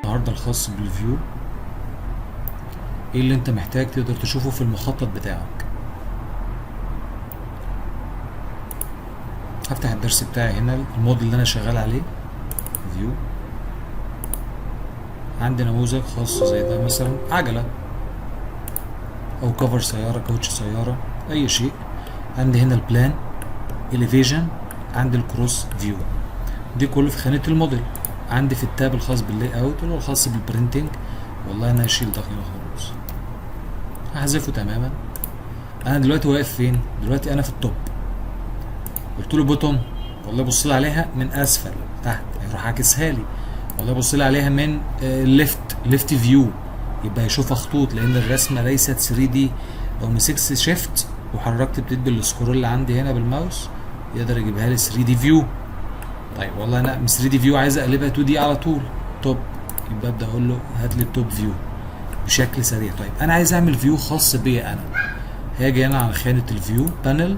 النهارده الخاص بالفيو. ايه اللي انت محتاج تقدر تشوفه في المخطط بتاعك. هفتح الدرس بتاعي هنا، الموديل اللي انا شغال عليه فيو. عندي نموذج خاص زي ده مثلا عجلة او كفر سيارة، كاوتش سيارة، اي شيء. عندي هنا البلان، اليفيجن، عندي الكروس فيو. دي كله في خانة الموديل. عندي في التاب الخاص باللاي اوت اللي هو الخاص بالبرينتنج. والله انا هشيل ده خالص، هحذفه تماما. انا دلوقتي واقف فين؟ دلوقتي انا في التوب. قلت له بوتوم، والله بص لي عليها من اسفل تحت، هيروح عاكسها لي. والله بص لي عليها من ليفت فيو، يبقى يشوفها خطوط، لان الرسمه ليست 3 دي. لو مسكت شيفت وحركت بتدي بالسكرول اللي عندي هنا بالماوس يقدر يجيبها لي 3 دي فيو. طيب والله انا من 3 دي فيو عايز اقلبها 2 دي على طول توب، يبقى ابدا اقول له هات لي التوب فيو بشكل سريع. طيب انا عايز اعمل فيو خاص بيا انا، هاجي هنا على خانه الفيو بانل،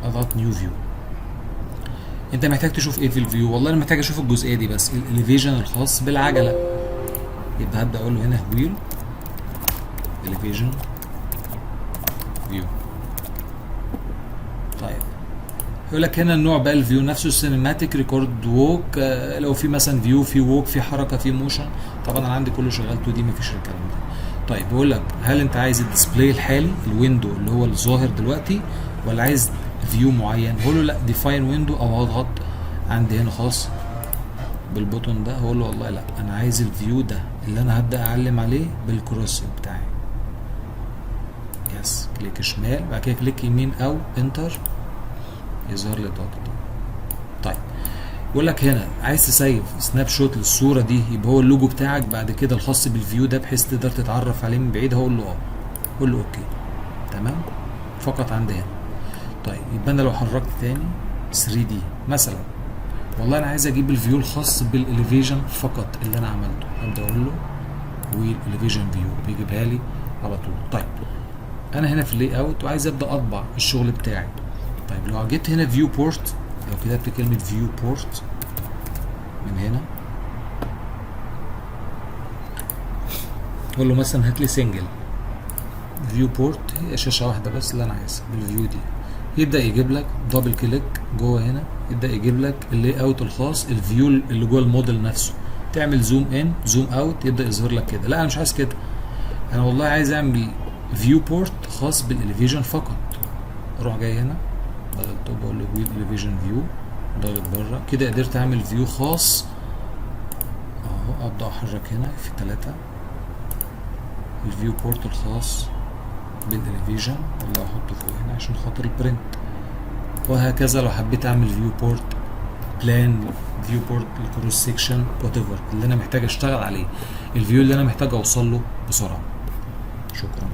اضغط نيو فيو. انت محتاج تشوف ايه في الفيو؟ والله انا محتاج اشوف الجزئيه دي بس، الاليفيجن الخاص بالعجله. يبقى هبدا اقول له هنا ويل اليفيجن فيو. طيب يقول لك هنا النوع بقى الفيو نفسه سينماتيك، ريكورد، ووك. لو في مثلا فيو، في ووك، في حركه، في موشن. طبعا انا عندي كله شغال 2 دي، مفيش الكلام ده. طيب بيقول لك هل انت عايز الديسبلاي الحالي، الويندو اللي هو الظاهر دلوقتي، ولا عايز فيو معين؟ هقول له لا ديفاين ويندو، او هضغط عندي هنا خاص بالبوتون ده، هقول له والله لا انا عايز الفيو ده اللي انا هبدا اعلم عليه بالكروس بتاعي. يس، كليك شمال، بعد كده كليك يمين او انتر، يظهر لي الضغط. طيب يقول لك هنا عايز تسيف سناب شوت للصوره دي، يبقى هو اللوجو بتاعك بعد كده الخاص بالفيو ده، بحيث تقدر تتعرف عليه من بعيد. هقول له اه، قول له اوكي تمام فقط عندي هنا. طيب يبقى انا لو حركت تاني 3 دي مثلا، والله انا عايز اجيب الفيو الخاص بالاليفيجن فقط اللي انا عملته، ابدا اقول له والاليفيجن فيو بيجيبها لي على طول. طيب انا هنا في اللاي اوت وعايز ابدا اطبع الشغل بتاعي. طيب لو جيت هنا فيو بورت، لو كتبت كلمه فيو بورت من هنا، اقول له مثلا هات لي سنجل فيو بورت، هي شاشه واحده بس اللي انا عايزها بالفيو دي. يبدا يجيب لك دبل كليك جوه هنا، يبدا يجيب لك اللاي اوت الخاص، الفيو اللي جوه الموديل نفسه. تعمل زوم ان زوم اوت، يبدا يظهر لك كده. لا انا مش عايز كده، انا والله عايز اعمل فيو بورت خاص بالاليفيجن فقط. اروح جاي هنا ضغط توب، اقول له ويد اليفيجن فيو، ضغط بره كده، قدرت اعمل فيو خاص اهو. ابدا احرك هنا في 3 الفيو بورت الخاص بالاليفيجن، والله احطه فوق هنا عشان خاطر البرنت. وهكذا لو حبيت اعمل فيو بورت بلان، فيو بورت الكروس سيكشن، وات ايفر اللي انا محتاج اشتغل عليه، الفيو اللي انا محتاج اوصل له بسرعه. شكرا.